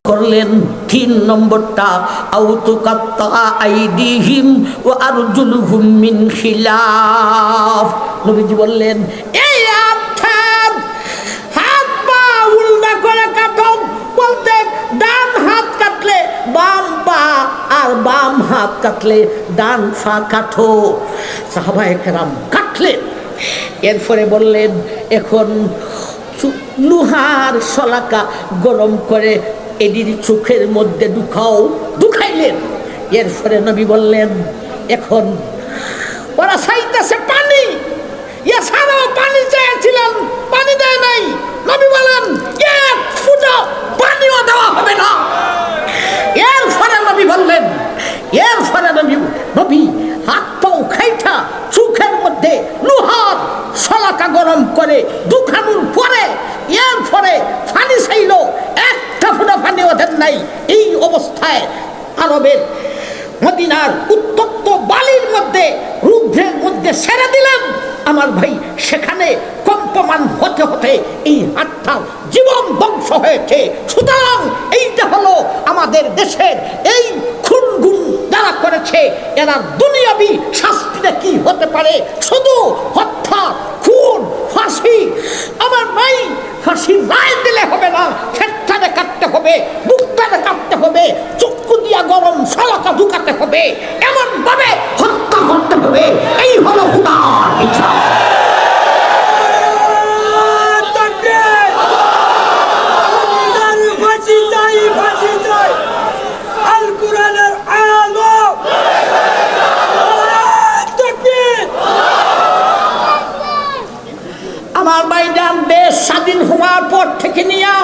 করলেন 3 নম্বরটা, আও তুকাত্তা আইদিহিম ওয়া আরজুলুহুম মিন খিলাফ। নবীজি বললেন, এই ডান হাত কাটলে বাম পা, আর বাম হাত কাটলে ডান পা কাটো। সাহাবায়ে কেরাম কাটলেন। এরপরে বললেন, এখন লোহার শলাকা গরম করে এদের চোখের মধ্যে ঢুকাও। ঢুকাইলেন। এরপরে নবী বললেন, এখন ওরা চাইতেছে পানি, এছাড়াও পানি চেয়েছিলেন, পানি দেয় নাই। নবী বলেন, 1 ফুটা পানিও দেওয়া হবে না। এরপরে নবী বললেন, এরপরে নবী হাত পাও খাইটা চোখের মধ্যে লোহার শলাকা গরম করে ঢুকানোর পরে এরপরে পানি চাইল, একটা ফুটা নাই। এই অবস্থায় আরবের মদিনার উত্তপ্ত বালির মধ্যে, রুদ্রের মধ্যে ছেড়ে দিলেন আমার ভাই। সেখানে কম্পমান হতে হতে এই হাতটা জীবন ধ্বংস হয়েছে। সুতরাং এইটা হলো আমাদের দেশের এই খুনগুন যারা করেছে, এরা দুনিয়াবি শাস্তিটা কি হতে পারে? শুধু হত্যা, খুন, ফাঁসি। আমার ভাই, ফাঁসির রায় দিলে হবে না, খেটটারে কাটতে হবে, বুকটারে কাটতে হবে, চক্ষু দিয়া গরম সলাকা ঢুকাতে হবে, এমন ভাবে হত্যা করতে হবে। এই হলো খুদার ইচ্ছা। আমার ভাইজান, দেশ স্বাধীন হওয়ার পর থেকে নিয়ে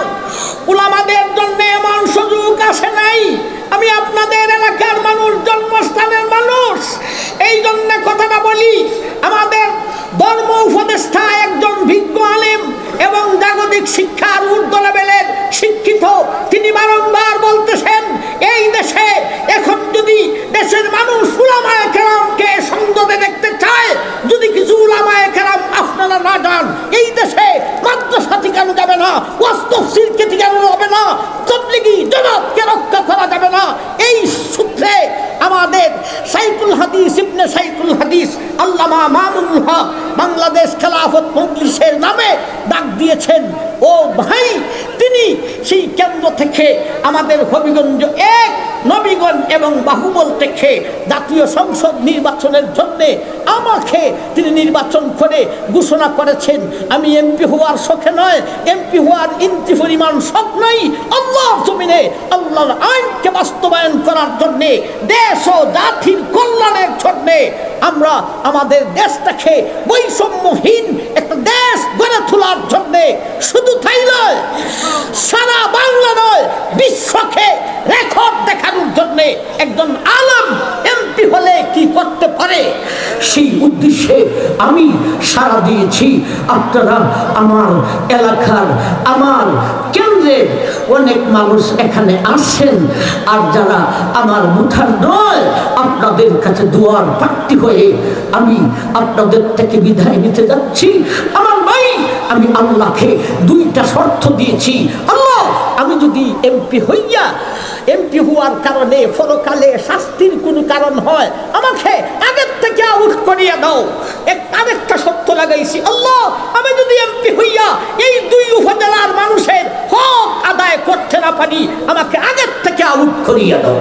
উলামাদের জন্য এমন সুযোগ আসে নাই। আমি আপনাদের এলাকার মানুষ, জন্মস্থানের মানুষ, এই জন্য কথাটা বলি। আমাদের ধর্ম উপদেষ্টা একজন বিজ্ঞ আলেম এবং জাগতিক শিক্ষার ঊর্ধ্ব লেভেলের শিক্ষিত, তিনি বারংবার বলতেছেন, এই দেশে এখন যদি দেশের মানুষ উলামায়ে কেরামকে সংসদে দেখতে চায়, যদি কিছু উলামায়ে কেরাম আপনারা না যান, এই দেশে মাদ্রাসা টিকানো যাবে না, ওয়াজ তাফসীরকে টিকানো যাবে না, তাবলীগী জমাতকে রক্ষা করা যাবে না। এই সূত্রে আমাদের সাইফুল হাদিস, ইবনে সাইফুল হাদিস আল্লামা মামুনুল হক বাংলাদেশ খেলাফত মজলিসের নামে ডাক দিয়েছেন। ও ভাই, তিনি সেই কেন্দ্র থেকে আমাদের হবিগঞ্জ এক, নবীগঞ্জ এবং বাহুবল থেকে জাতীয় সংসদ নির্বাচনের জন্য আমাকে তিনি নির্বাচন করে ঘোষণা করেছেন। আমি এমপি হওয়ার শখে নয়, এমপি হওয়ার ইঞ্চি পরিমাণ শখ নাই। আল্লাহর জমিনে আল্লাহর আইনকে বাস্তবায়ন করার জন্যে, দেশ ও জাতির কল্যাণের জন্যে আমরা আমাদের দেশটাকে বৈষম্যহীন একটা দেশ গড়ে তোলার জন্যে, শুধু তাই নয়, সারা বাংলা নয়, বিশ্বকে রেকর্ড দেখানোর জন্যে একজন আলেম এমপি হলে কি করতে পারে, সেই উদ্দেশ্যে আমি সাড়া দিয়েছি। আপনারা আমার এলাকার, আমার কেন্দ্রের অনেক মানুষ এখানে আসেন, আর যারা আমার মুঠার নয়, আপনাদের কাছে দুয়ার প্রার্থী হয়ে আমি আপনাদের থেকে বিদায় নিতে যাচ্ছি। আমার ভাই, আমি আল্লাহকে দুইটা শর্ত দিয়েছি। আল্লাহ, আমি যদি এমপি হইয়া, এমপি হওয়ার কারণে পরকালে শাস্তির কোনো কারণ হয়, আমাকে আগের থেকে আউট করিয়া দাও। আরেকটা শর্ত লাগাইছি, আল্লাহ, আমি যদি এমপি হইয়া এই দুই উপজেলার মানুষের হক আদায় করতে না পারি, আমাকে আগের থেকে আউট করিয়া দাও।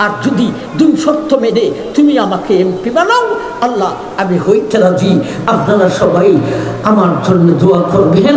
আর যদি দুই শর্ত মেনে তুমি আমাকে এমপি বানাও, আল্লাহ, আমি হইতে রাজি। আপনারা সবাই আমার জন্য দোয়া করবেন।